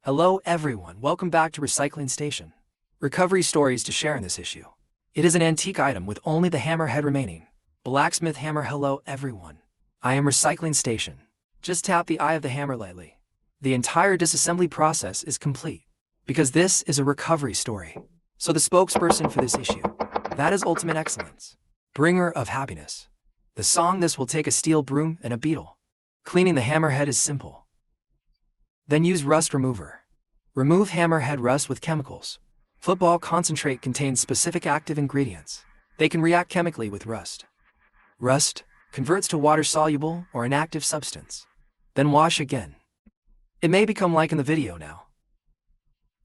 Hello everyone, welcome back to Recycling Station. Recovery stories to share in this issue. It is an antique item with only the hammer head remaining. Blacksmith hammer. Hello everyone. I am Recycling Station. Just tap the eye of the hammer lightly. The entire disassembly process is complete. Because this is a recovery story. So the spokesperson for this issue. That is ultimate excellence. Bringer of happiness. The song. This will take a steel broom and a beetle. Cleaning the hammerhead is simple. Then use rust remover. Remove hammerhead rust with chemicals. Football concentrate contains specific active ingredients. They can react chemically with rust. Rust converts to water-soluble or inactive substance. Then wash again. It may become like in the video now.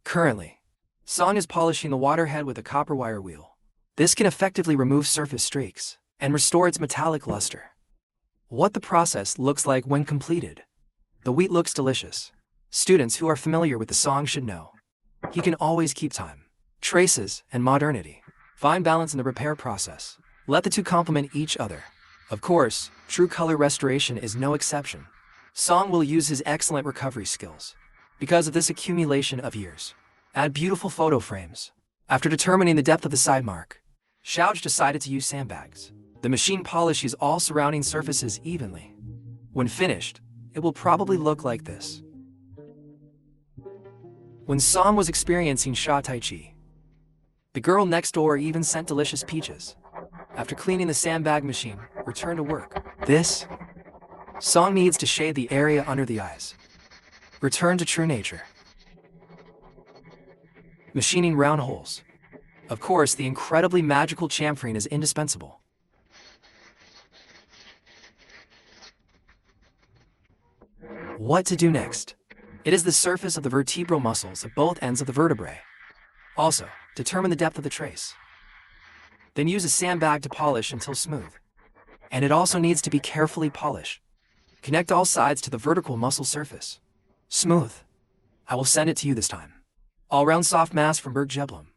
Currently, Song is polishing the waterhead with a copper wire wheel. This can effectively remove surface streaks and restore its metallic luster. What the process looks like when completed. The wheat looks delicious. Students who are familiar with the song should know. He can always keep time, traces, and modernity. Find balance in the repair process. Let the two complement each other. Of course, true color restoration is no exception. Song will use his excellent recovery skills. Because of this accumulation of years. Add beautiful photo frames. After determining the depth of the side mark, Xiaoj decided to use sandbags. The machine polishes all surrounding surfaces evenly. When finished, it will probably look like this. When Song was experiencing Sha Tai Chi, the girl next door even sent delicious peaches. After cleaning the sandbag machine, return to work. This Song needs to shade the area under the eyes. Return to true nature. Machining round holes. Of course, the incredibly magical chamfering is indispensable. What to do next? It is the surface of the vertebral muscles at both ends of the vertebrae. Also, determine the depth of the trace. Then use a sandbag to polish until smooth. And it also needs to be carefully polished. Connect all sides to the vertical muscle surface. Smooth. I will send it to you this time. All-round soft mask from Berg Jeblum.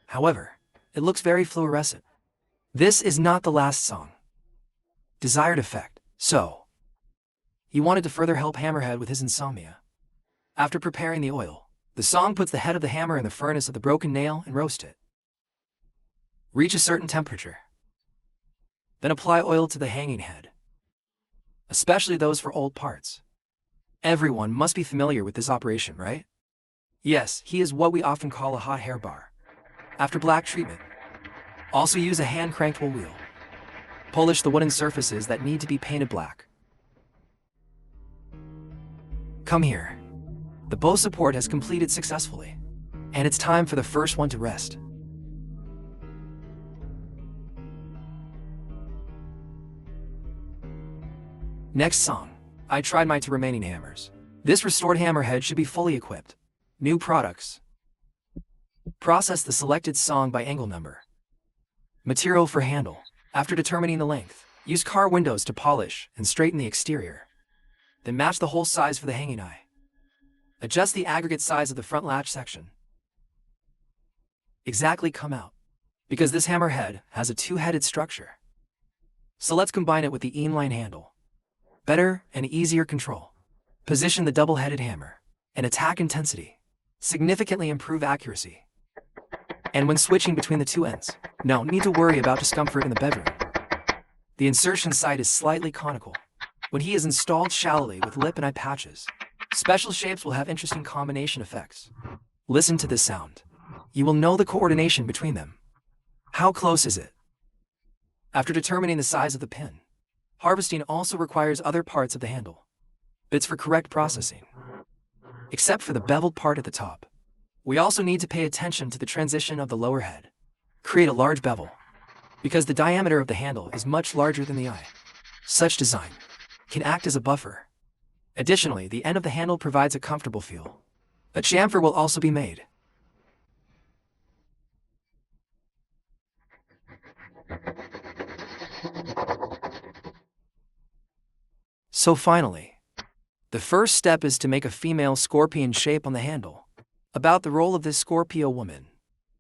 However, it looks very fluorescent. This is not the last song. Desired effect. So, he wanted to further help Hammerhead with his insomnia. After preparing the oil, the Song puts the head of the hammer in the furnace of the broken nail and roast it. Reach a certain temperature. Then apply oil to the hanging head, especially those for old parts. Everyone must be familiar with this operation, right? Yes, he is what we often call a hot hair bar. After black treatment, also use a hand-cranked wool wheel. Polish the wooden surfaces that need to be painted black. Come here. The bow support has completed successfully, and it's time for the first one to rest. Next song. I tried my two remaining hammers. This restored hammerhead should be fully equipped. New products. Process the selected song by angle number. Material for handle. After determining the length, use car windows to polish and straighten the exterior. Then match the hole size for the hanging eye. Adjust the aggregate size of the front latch section. Exactly come out. Because this hammerhead has a two-headed structure. So let's combine it with the inline handle. Better and easier control. Position the double-headed hammer and attack intensity. Significantly improve accuracy. And when switching between the two ends, no need to worry about discomfort in the bedroom. The insertion site is slightly conical. When he is installed shallowly with lip and eye patches, special shapes will have interesting combination effects. Listen to this sound. You will know the coordination between them. How close is it? After determining the size of the pin, harvesting also requires other parts of the handle. Bits for correct processing. Except for the beveled part at the top. We also need to pay attention to the transition of the lower head. Create a large bevel, because the diameter of the handle is much larger than the eye. Such design can act as a buffer. Additionally, the end of the handle provides a comfortable feel. A chamfer will also be made. So finally, the first step is to make a female scorpion shape on the handle. About the role of this Scorpio woman,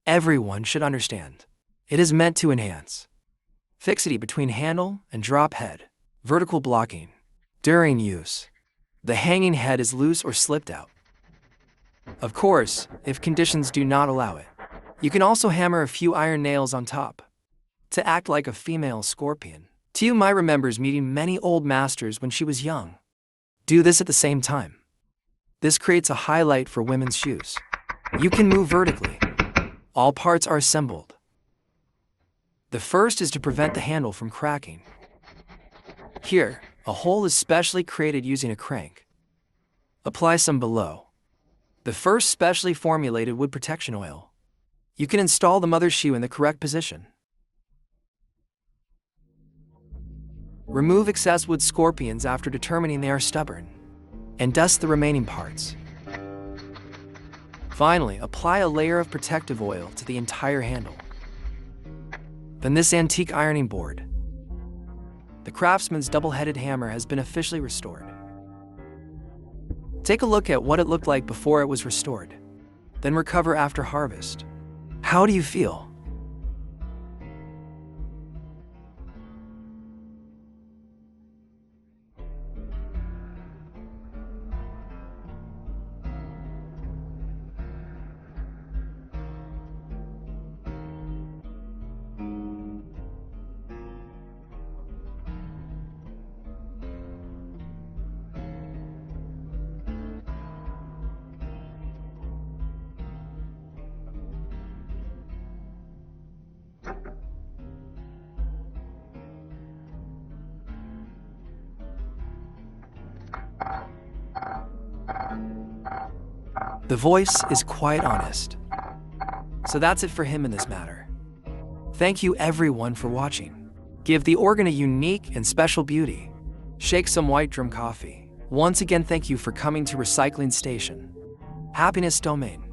everyone should understand. It is meant to enhance fixity between handle and drop head, Vertical blocking. During use, the hanging head is loose or slipped out. Of course, if conditions do not allow it, you can also hammer a few iron nails on top to act like a female scorpion. Tiu Mai remembers meeting many old masters when she was young. Do this at the same time. This creates a highlight for women's shoes. You can move vertically. All parts are assembled. The first is to prevent the handle from cracking. Here, a hole is specially created using a crank. Apply some below. The first specially formulated wood protection oil. You can install the mother shoe in the correct position. Remove excess wood scorpions after determining they are stubborn, and dust the remaining parts. Finally, apply a layer of protective oil to the entire handle. Then this antique ironing board. The craftsman's double-headed hammer has been officially restored. Take a look at what it looked like before it was restored, then recover after harvest. How do you feel? The voice is quite honest. So that's it for him in this matter. Thank you everyone for watching. Give the organ a unique and special beauty. Shake some white drum coffee. Once again, thank you for coming to Recycling Station. Happiness Domain.